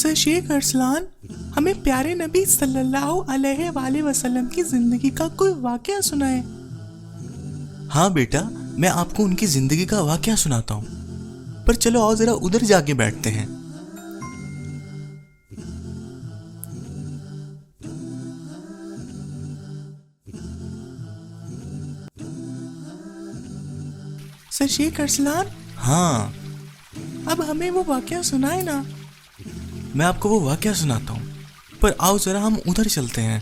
Sir Sheikh Arsalan, हमें प्यारे नबी सल्लल्लाहु अलैहि वसल्लम की जिंदगी का कोई वाकया सुनाए। हाँ बेटा, मैं आपको उनकी जिंदगी का वाकया सुनाता हूँ, पर चलो आओ जरा उधर जाके बैठते हैं। सर शेख अरसलान, हाँ, अब हमें वो वाकया सुनाए ना। मैं आपको वो वाकया सुनाता हूँ, पर आओ जरा हम उधर चलते हैं।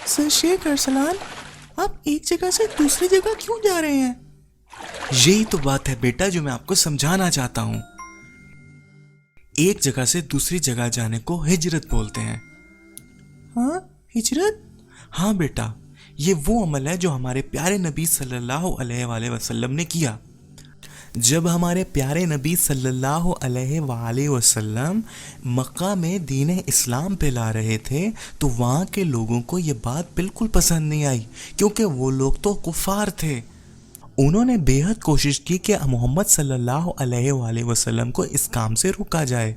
सर शेख अरसलान, आप एक जगह से दूसरी जगह क्यों जा रहे हैं? यही तो बात है बेटा जो मैं आपको समझाना चाहता हूँ। एक जगह से दूसरी जगह जाने को हिजरत बोलते हैं। हाँ, हिजरत? हाँ बेटा, ये वो अमल है जो हमारे प्यारे नबी सल्लल्लाहु अलैहि वसल्लम ने किया। जब हमारे प्यारे नबी सल्लल्लाहु अलैहि वसल्लम मक्का में दीन इस्लाम पे ला रहे थे तो वहाँ के लोगों को ये बात बिल्कुल पसंद नहीं आई, क्योंकि वो लोग तो कुफार थे। उन्होंने बेहद कोशिश की कि मोहम्मद सल्लल्लाहु अलैहि वसल्लम को इस काम से रोका जाए।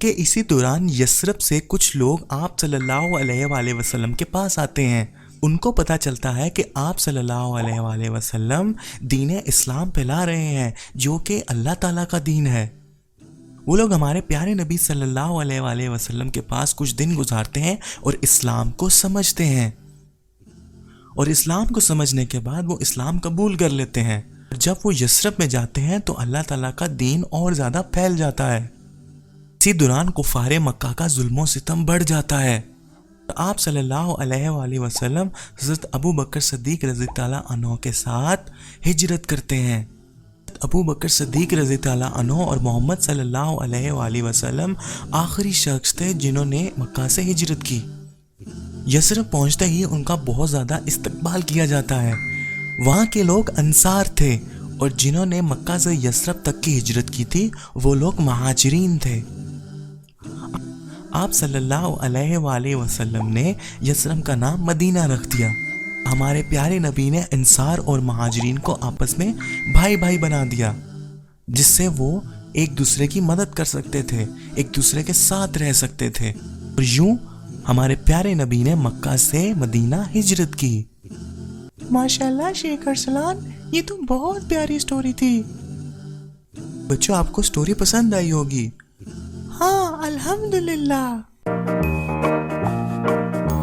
कि इसी दौरान यसरब से कुछ लोग आप सल्लल्लाहु अलैहि वसल्लम के पास आते हैं। उनको पता चलता है कि आप सल्लल्लाहु अलैहि वसल्लम दीन इस्लाम फैला रहे हैं, जो कि अल्लाह ताला का दीन है। वो लोग हमारे प्यारे नबी सल्लल्लाहु अलैहि वसल्लम के पास कुछ दिन गुजारते हैं और इस्लाम को समझते हैं, और इस्लाम को समझने के बाद वो इस्लाम कबूल कर लेते हैं। जब वो यसरब में जाते हैं तो अल्लाह ताला का दीन और ज़्यादा फैल जाता है। इसी दौरान कुफारे मक्का का जुल्मो सितम बढ़ जाता है। आप सल्लल्लाहु अलैहि वसल्लम हज़रत अबू बकर सिद्दीक़ रज़ी ताला अन्हो के साथ हिजरत करते हैं। अबू बकर सिद्दीक़ रज़ी ताला अन्हो और मोहम्मद सल्लल्लाहु अलैहि वसल्लम आखिरी शख्स थे जिन्होंने मक्का से हिजरत की। यसरब पहुंचते ही उनका बहुत ज़्यादा इस्तकबाल किया जाता है। वहाँ के लोग अंसार थे, और जिन्होंने मक्का से यसरब तक की हिजरत की थी वो लोग महाजिरीन थे। आप सल्लल्लाहु अलैहि वसल्लम ने यसरब का नाम मदीना रख दिया। हमारे प्यारे नबी ने अंसार और महाजिरीन को आपस में भाई भाई बना दिया, जिससे वो एक दूसरे की मदद कर सकते थे, एक दूसरे के साथ रह सकते थे। और यूं हमारे प्यारे नबी ने मक्का से मदीना हिजरत की। माशाल्लाह शेख अरसलान, ये तो बहुत प्यारी स्टोरी थी। बच्चों, आपको स्टोरी पसंद आई होगी। हाँ, अल्हम्दुलिल्लाह।